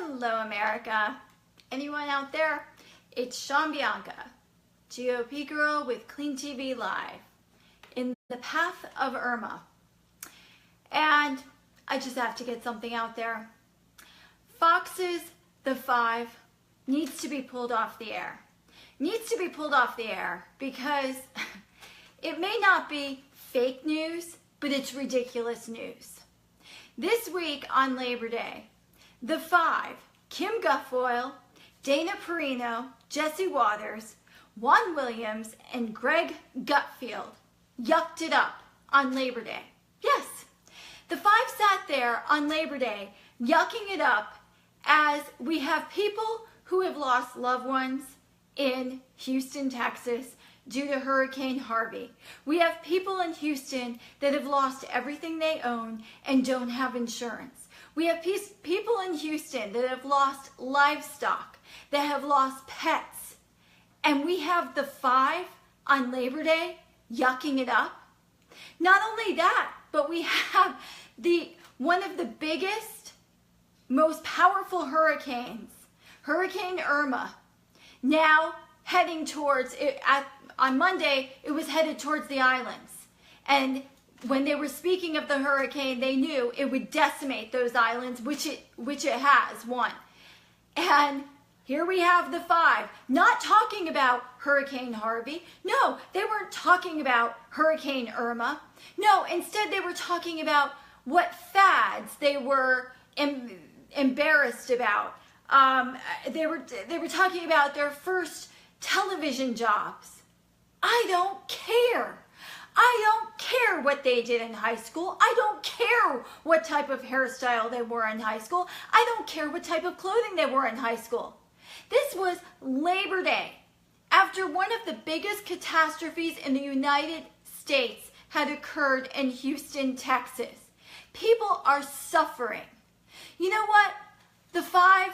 Hello, America. Anyone out there? It's Bianca, GOP girl with Clean TV Live, in the path of Irma. And I just have to get something out there. Fox's The Five needs to be pulled off the air. Needs to be pulled off the air because it may not be fake news, but it's ridiculous news. This week on Labor Day, The Five, Kim Guilfoyle, Dana Perino, Jesse Waters, Juan Williams, and Greg Gutfeld yucked it up on Labor Day. Yes, the five sat there on Labor Day yucking it up as we have people who have lost loved ones in Houston, Texas, due to Hurricane Harvey. We have people in Houston that have lost everything they own and don't have insurance. We have people in Houston that have lost livestock, that have lost pets. And we have the five on Labor Day yucking it up. Not only that, but we have one of the biggest, most powerful hurricanes, Hurricane Irma, now heading towards it. On Monday, it was headed towards the islands. And when they were speaking of the hurricane, they knew it would decimate those islands, which it has, one. And here we have the five, not talking about Hurricane Harvey. No, they weren't talking about Hurricane Irma. No, instead they were talking about what fads they were embarrassed about. They were talking about their first television jobs. I don't care. I don't care what they did in high school. I don't care what type of hairstyle they wore in high school. I don't care what type of clothing they wore in high school. This was Labor Day, after one of the biggest catastrophes in the United States had occurred in Houston, Texas. People are suffering. You know what? The five,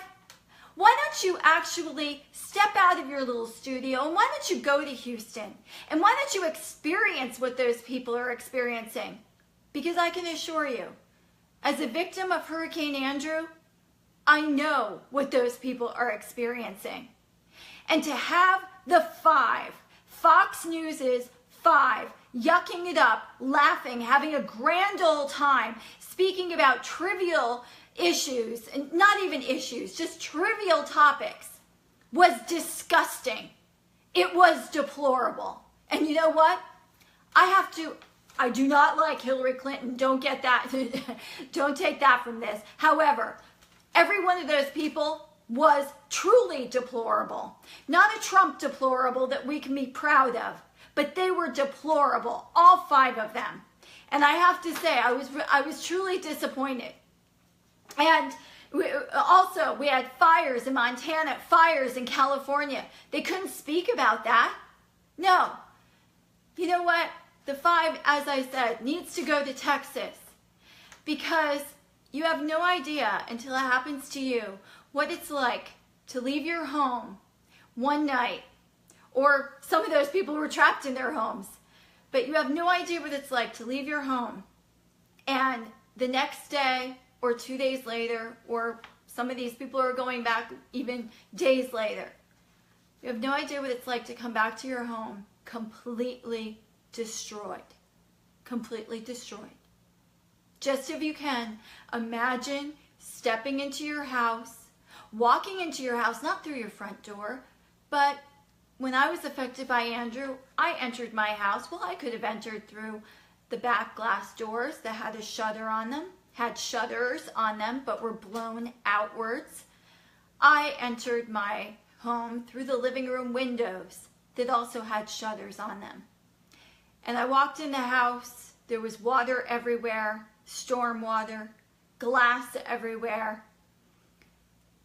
why don't you actually step out of your little studio and why don't you go to Houston? And why don't you experience what those people are experiencing? Because I can assure you, as a victim of Hurricane Andrew, I know what those people are experiencing. And to have the five, Fox News's five, yucking it up, laughing, having a grand old time, speaking about trivial issues, and not even issues, just trivial topics, was disgusting. It was deplorable. And you know what? I do not like Hillary Clinton. Don't get that. Don't take that from this. However, every one of those people was truly deplorable. Not a Trump deplorable that we can be proud of, but they were deplorable, all five of them. And I have to say, I was truly disappointed. And we had fires in Montana, fires in California. They couldn't speak about that. No. You know what? The five, as I said, needs to go to Texas, because you have no idea until it happens to you what it's like to leave your home one night, or some of those people were trapped in their homes, but you have no idea what it's like to leave your home and the next day or 2 days later, or some of these people are going back even days later. You have no idea what it's like to come back to your home completely destroyed. Completely destroyed. Just if you can, imagine stepping into your house, walking into your house, not through your front door, but when I was affected by Andrew, I entered my house. Well, I could have entered through the back glass doors that had a shutter on them, had shutters on them, but were blown outwards. I entered my home through the living room windows that also had shutters on them. And I walked in the house. There was water everywhere, storm water, glass everywhere,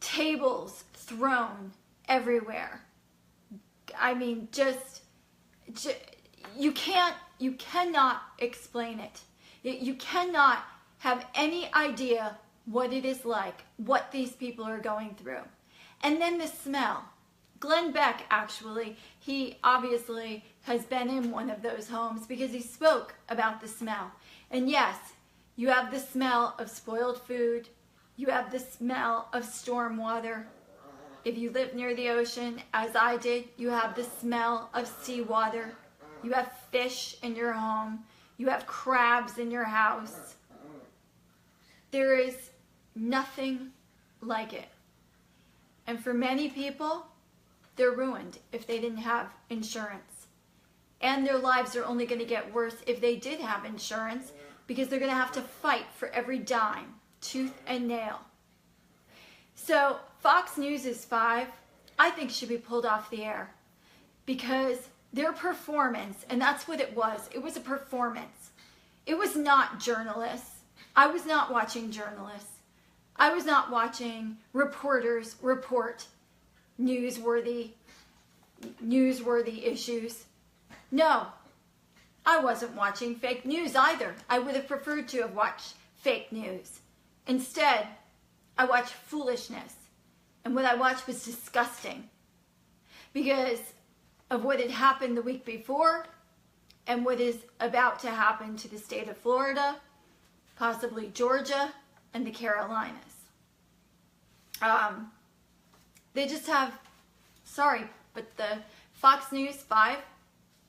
tables thrown everywhere. I mean, just you cannot explain it. You cannot have any idea what it is like, what these people are going through. And then the smell. Glenn Beck, actually, he obviously has been in one of those homes because he spoke about the smell. And yes, you have the smell of spoiled food, You have the smell of storm water. If you live near the ocean, as I did, you have the smell of seawater. You have fish in your home. You have crabs in your house. There is nothing like it. And for many people, they're ruined if they didn't have insurance. And their lives are only going to get worse if they did have insurance, because they're going to have to fight for every dime, tooth and nail. So Fox News' 5, I think, should be pulled off the air, because their performance, and that's what it was a performance. It was not journalists. I was not watching journalists. I was not watching reporters report newsworthy issues. No, I wasn't watching fake news either. I would have preferred to have watched fake news. Instead, I watched foolishness. And what I watched was disgusting, because of what had happened the week before and what is about to happen to the state of Florida, possibly Georgia, and the Carolinas. They just have, sorry, but the Fox News 5,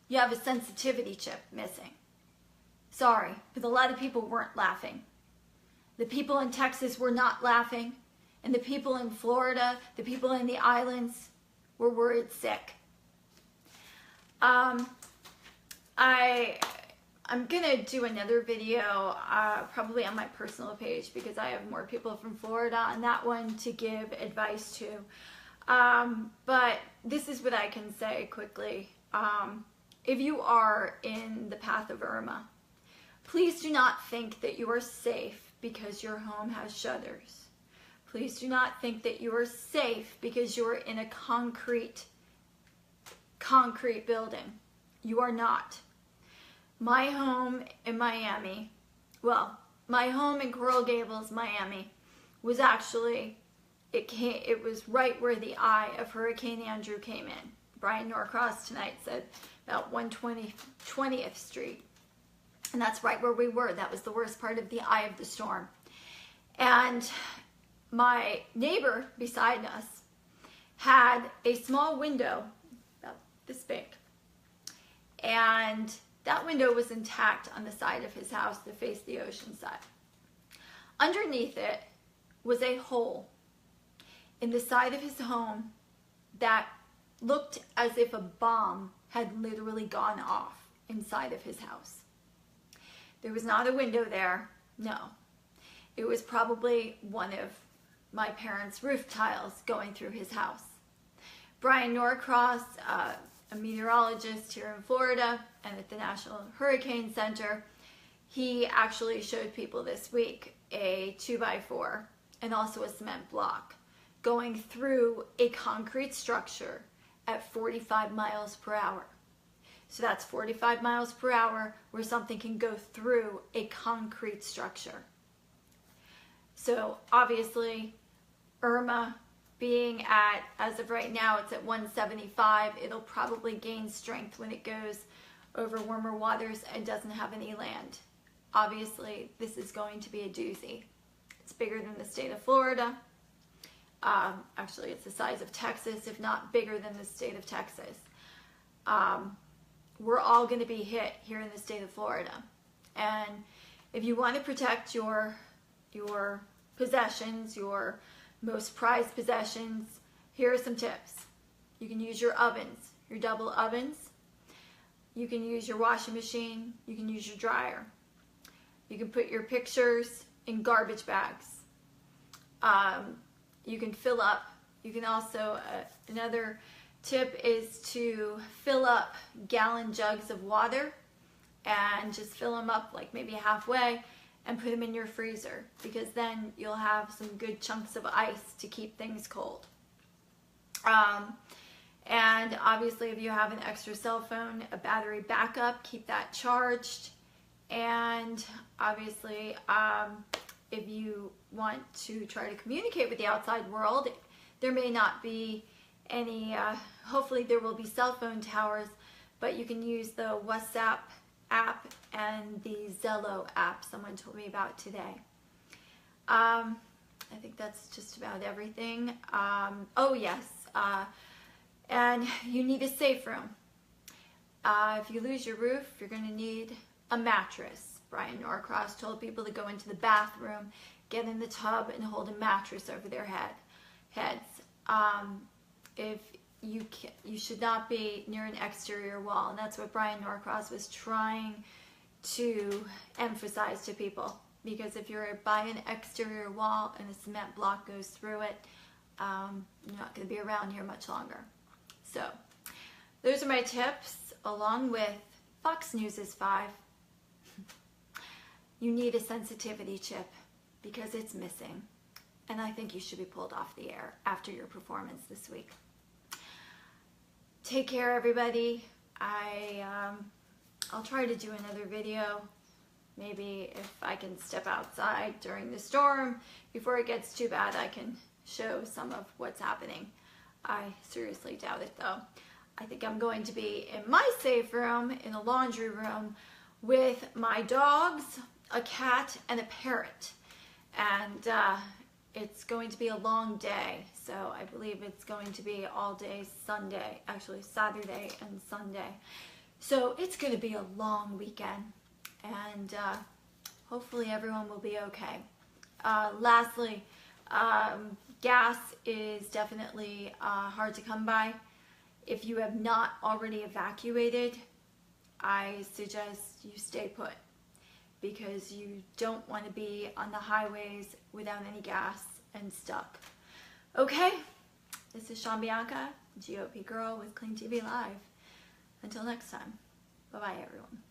you have a sensitivity chip missing. Sorry, but a lot of people weren't laughing. The people in Texas were not laughing, and the people in Florida, the people in the islands were worried sick. I'm gonna do another video probably on my personal page, because I have more people from Florida on that one to give advice to. But this is what I can say quickly. If you are in the path of Irma, please do not think that you are safe because your home has shutters. Please do not think that you are safe because you are in a concrete building. You are not. My home in Miami, well, my home in Coral Gables, Miami, was actually, it was right where the eye of Hurricane Andrew came in. Brian Norcross tonight said about 20th Street. And that's right where we were. That was the worst part of the eye of the storm. And my neighbor beside us had a small window, about this big. And that window was intact on the side of his house that faced the ocean side. Underneath it was a hole in the side of his home that looked as if a bomb had literally gone off inside of his house. There was not a window there, no. It was probably one of my parents' roof tiles going through his house. Brian Norcross, a meteorologist here in Florida and at the National Hurricane Center, he actually showed people this week a 2x4 and also a cement block going through a concrete structure at 45 miles per hour. So that's 45 miles per hour where something can go through a concrete structure. So obviously, Irma being at, as of right now, it's at 175. It'll probably gain strength when it goes over warmer waters and doesn't have any land. Obviously, this is going to be a doozy. It's bigger than the state of Florida. Actually, it's the size of Texas, if not bigger than the state of Texas. We're all going to be hit here in the state of Florida. And if you want to protect your possessions, your most prized possessions, here are some tips. You can use your ovens, your double ovens. You can use your washing machine. You can use your dryer. You can put your pictures in garbage bags. You can fill up. You can also, another tip is to fill up gallon jugs of water and just fill them up like maybe halfway and put them in your freezer, because then you'll have some good chunks of ice to keep things cold. And obviously, if you have an extra cell phone, a battery backup, keep that charged. And obviously, if you want to try to communicate with the outside world, there may not be any, hopefully there will be cell phone towers, but you can use the WhatsApp app and the Zello app someone told me about today. I think that's just about everything. Oh yes, and you need a safe room. If you lose your roof, you're going to need a mattress. Brian Norcross told people to go into the bathroom, get in the tub, and hold a mattress over their heads. If you should not be near an exterior wall, and that's what Brian Norcross was trying to emphasize to people. Because if you're by an exterior wall and a cement block goes through it, you're not going to be around here much longer. So those are my tips, along with Fox News is 5. You need a sensitivity chip because it's missing. And I think you should be pulled off the air after your performance this week. Take care, everybody. I'll try to do another video. Maybe if I can step outside during the storm before it gets too bad, I can show some of what's happening. I seriously doubt it though. I think I'm going to be in my safe room, in a laundry room, with my dogs, a cat, and a parrot. And it's going to be a long day, so I believe it's going to be all day Sunday, actually Saturday and Sunday. So it's going to be a long weekend, and hopefully everyone will be okay. Lastly, gas is definitely hard to come by. If you have not already evacuated, I suggest you stay put, because you don't want to be on the highways without any gas and stuck. Okay, this is Bianca, GOP girl with Clean TV Live. Until next time, bye-bye everyone.